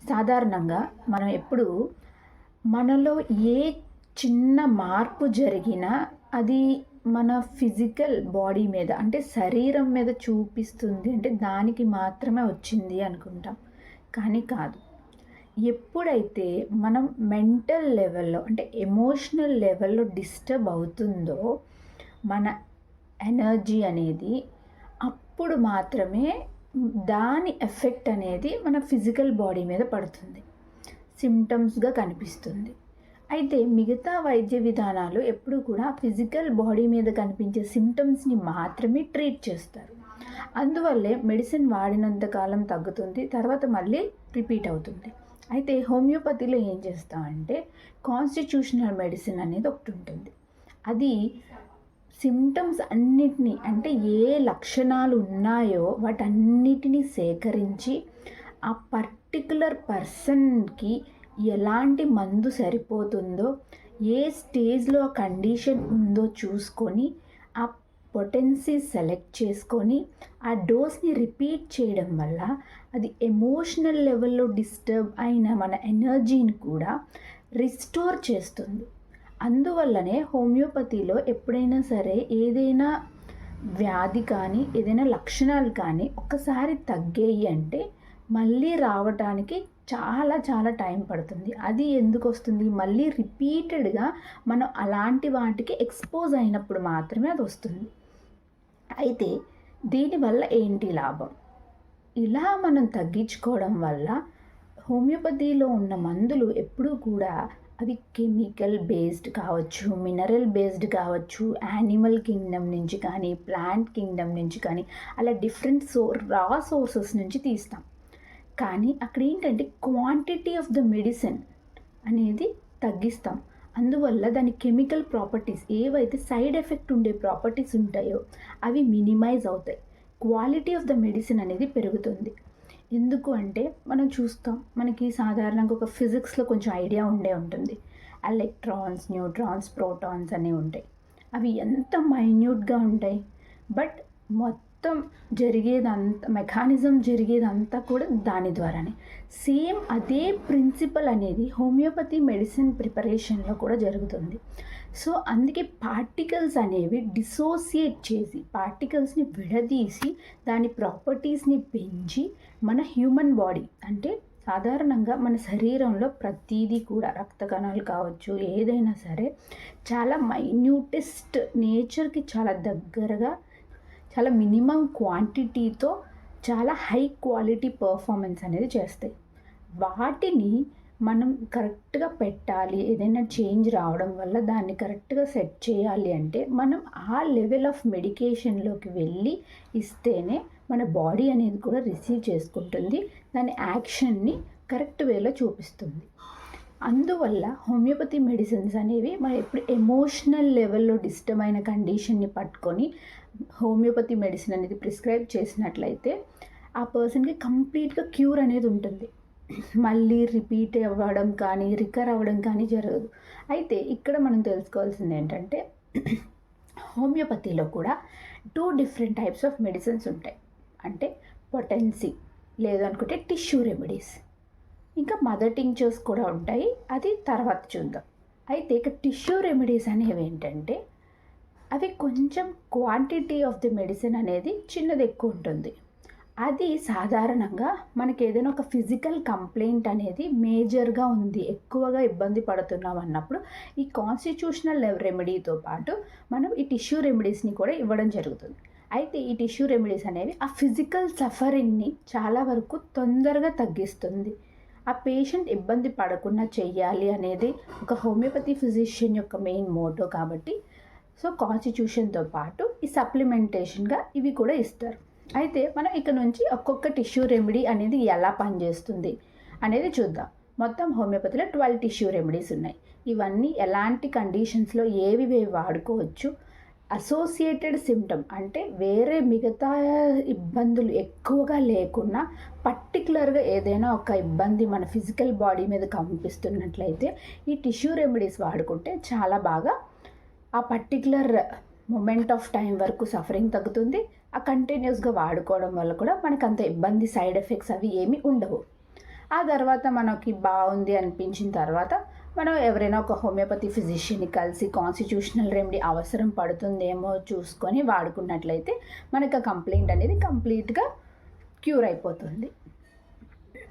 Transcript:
సాధారణంగా మనం ఎప్పుడు మనలో ఏ చిన్న మార్పు జరిగినా అది మన ఫిజికల్ బాడీ మీద అంటే శరీరం మీద చూపిస్తుంది అంటే దానికి మాత్రమే వచ్చింది అనుకుంటాం. కానీ కాదు. ఎప్పుడైతే మనం మెంటల్ లెవెల్‌లో అంటే ఎమోషనల్ లెవెల్‌లో డిస్టర్బ్ అవుతుందో మన ఎనర్జీ అనేది అప్పుడు మాత్రమే దాని ఎఫెక్ట్ అనేది మన ఫిజికల్ బాడీ మీద పడుతుంది. సిమ్టమ్స్‌గా కనిపిస్తుంది. అయితే మిగతా వైద్య విధానాలు ఎప్పుడూ కూడా ఫిజికల్ బాడీ మీద కనిపించే సిమ్టమ్స్‌ని మాత్రమే ట్రీట్ చేస్తారు. అందువల్లే మెడిసిన్ వాడినంత కాలం తగ్గుతుంది. తర్వాత మళ్ళీ రిపీట్ అవుతుంది. అయితే హోమియోపతిలో ఏం చేస్తామంటే కాన్స్టిట్యూషనల్ మెడిసిన్ అనేది ఒకటి ఉంటుంది. అది సిమ్టమ్స్ అన్నిటినీ అంటే ఏ లక్షణాలు ఉన్నాయో వాటన్నిటిని సేకరించి ఆ పర్టిక్యులర్ పర్సన్‌కి ఎలాంటి మందు సరిపోతుందో, ఏ స్టేజ్‌లో ఆ కండిషన్ ఉందో చూసుకొని, ఆ పొటెన్సీ సెలెక్ట్ చేసుకొని, ఆ డోస్‌ని రిపీట్ చేయడం వల్ల అది ఎమోషనల్ లెవెల్‌లో డిస్టర్బ్ అయిన మన ఎనర్జీని కూడా రిస్టోర్ చేస్తుంది. అందువల్లనే హోమియోపతిలో ఎప్పుడైనా సరే ఏదైనా వ్యాధి కానీ, ఏదైనా లక్షణాలు కానీ ఒక్కసారి తగ్గాయి అంటే మళ్ళీ రావటానికి చాలా చాలా టైం పడుతుంది. అది ఎందుకొస్తుంది? మళ్ళీ రిపీటెడ్‌గా మనం అలాంటి వాటికి ఎక్స్‌పోజ్ అయినప్పుడు మాత్రమే అదొస్తుంది. అయితే దీనివల్ల ఏంటి లాభం? ఇలా మనం తగ్గించుకోవడం వల్ల హోమియోపతిలో ఉన్న మందులు ఎప్పుడూ కూడా అవి కెమికల్ బేస్డ్ కావచ్చు, మినరల్ బేస్డ్ కావచ్చు, యానిమల్ కింగ్డమ్ నుంచి కానీ, ప్లాంట్ కింగ్డమ్ నుంచి కానీ అలా డిఫరెంట్ రా సోర్సెస్ నుంచి తీస్తాం. కానీ అక్కడ ఏంటంటే క్వాంటిటీ ఆఫ్ ద మెడిసిన్ అనేది తగ్గిస్తాం. అందువల్ల దాని కెమికల్ ప్రాపర్టీస్ ఏవైతే సైడ్ ఎఫెక్ట్ ఉండే ప్రాపర్టీస్ ఉంటాయో అవి మినిమైజ్ అవుతాయి. క్వాలిటీ ఆఫ్ ద మెడిసిన్ అనేది పెరుగుతుంది. ఎందుకు అంటే మనం చూస్తాం మనకి సాధారణంగా ఒక ఫిజిక్స్‌లో కొంచెం ఐడియా ఉండే ఉంటుంది. ఎలక్ట్రాన్స్, న్యూట్రాన్స్, ప్రోటాన్స్ అనేవి ఉంటాయి. అవి ఎంత మైన్యూట్‌గా ఉంటాయి. బట్ మొత్తం మెకానిజం జరిగేదంతా కూడా దాని ద్వారానే. సేమ్ అదే ప్రిన్సిపల్ అనేది హోమియోపతి మెడిసిన్ ప్రిపరేషన్‌లో కూడా జరుగుతుంది. సో అందుకే పార్టికల్స్ అనేవి డిసోసియేట్ చేసి, పార్టికల్స్‌ని విడదీసి, దాని ప్రాపర్టీస్‌ని పెంచి మన హ్యూమన్ బాడీ అంటే సాధారణంగా మన శరీరంలో ప్రతీదీ కూడా రక్త కణాలు కావచ్చు, ఏదైనా సరే చాలా మైన్యూటెస్ట్ నేచర్‌కి చాలా దగ్గరగా చాలా మినిమం క్వాంటిటీతో చాలా హై క్వాలిటీ పర్ఫార్మెన్స్ అనేది చేస్తాయి. వాటిని మనం కరెక్ట్‌గా పెట్టాలి. ఏదైనా చేంజ్ రావడం వల్ల దాన్ని కరెక్ట్‌గా సెట్ చేయాలి అంటే మనం ఆ లెవెల్ ఆఫ్ మెడికేషన్‌లోకి వెళ్ళి ఇస్తేనే మన బాడీ అనేది కూడా రిసీవ్ చేసుకుంటుంది. దాని యాక్షన్‌ని కరెక్ట్ వేలో చూపిస్తుంది. అందువల్ల హోమియోపతి మెడిసిన్స్ అనేవి మనం ఎప్పుడు ఎమోషనల్ లెవెల్‌లో డిస్టర్బ్ అయిన కండిషన్‌ని పట్టుకొని హోమియోపతి మెడిసిన్ అనేది ప్రిస్క్రైబ్ చేసినట్లయితే ఆ పర్సన్‌కి కంప్లీట్‌గా క్యూర్ అనేది ఉంటుంది. మళ్ళీ రిపీట్ అవ్వడం కానీ, రికవర్ అవ్వడం కానీ జరగదు. అయితే ఇక్కడ మనం తెలుసుకోవాల్సింది ఏంటంటే హోమియోపతిలో కూడా 2 డిఫరెంట్ టైప్స్ ఆఫ్ మెడిసిన్స్ ఉంటాయి. అంటే పొటెన్సీ లేదనుకుంటే టిష్యూ రెమెడీస్. ఇంకా మదర్ టింక్చర్స్ కూడా ఉంటాయి. అది తర్వాత చూద్దాం. అయితే ఇక టిష్యూ రెమెడీస్ అనేవి ఏంటంటే అవి కొంచెం క్వాంటిటీ ఆఫ్ ది మెడిసిన్ అనేది చిన్నది ఎక్కువ ఉంటుంది. అది సాధారణంగా మనకి ఏదైనా ఒక ఫిజికల్ కంప్లైంట్ అనేది మేజర్‌గా ఉంది, ఎక్కువగా ఇబ్బంది పడుతున్నాం అన్నప్పుడు ఈ కాన్స్టిట్యూషనల్ రెమెడీతో పాటు మనం ఈ టిష్యూ రెమెడీస్‌ని కూడా ఇవ్వడం జరుగుతుంది. అయితే ఈ టిష్యూ రెమెడీస్ అనేవి ఆ ఫిజికల్ సఫరింగ్‌ని చాలా వరకు తొందరగా తగ్గిస్తుంది. ఆ పేషెంట్ ఇబ్బంది పడకుండా చెయ్యాలి అనేది ఒక హోమియోపతి ఫిజిషియన్ యొక్క మెయిన్ మోటో కాబట్టి సో కాన్స్టిట్యూషన్‌తో పాటు ఈ సప్లిమెంటేషన్‌గా ఇవి కూడా ఇస్తారు. అయితే మనం ఇక్కడ నుంచి ఒక్కొక్క టిష్యూ రెమెడీ అనేది ఎలా పనిచేస్తుంది అనేది చూద్దాం. మొత్తం హోమియోపతిలో 12 టిష్యూ రెమెడీస్ ఉన్నాయి. ఇవన్నీ ఎలాంటి కండిషన్స్‌లో ఏవి వాడుకోవచ్చు, అసోసియేటెడ్ సిమ్టమ్ అంటే వేరే మిగతా ఇబ్బందులు ఎక్కువగా లేకున్నా పర్టికులర్గా ఏదైనా ఒక ఇబ్బంది మన ఫిజికల్ బాడీ మీద కనిపిస్తున్నట్లయితే ఈ టిష్యూ రెమెడీస్ వాడుకుంటే చాలా బాగా ఆ పర్టికులర్ మొమెంట్ ఆఫ్ టైం వరకు సఫరింగ్ తగ్గుతుంది. ఆ కంటిన్యూస్గా వాడుకోవడం వల్ల కూడా మనకు అంత ఇబ్బంది సైడ్ ఎఫెక్ట్స్ అవి ఏమీ ఉండవు. ఆ తర్వాత మనకి బాగుంది అనిపించిన తర్వాత మనం ఎవరైనా ఒక హోమియోపతి ఫిజిషియన్ని కలిసి కాన్స్టిట్యూషనల్ రెమెడీ అవసరం పడుతుందేమో చూసుకొని వాడుకున్నట్లయితే మనకు ఆ కంప్లైంట్ అనేది కంప్లీట్గా క్యూర్ అయిపోతుంది.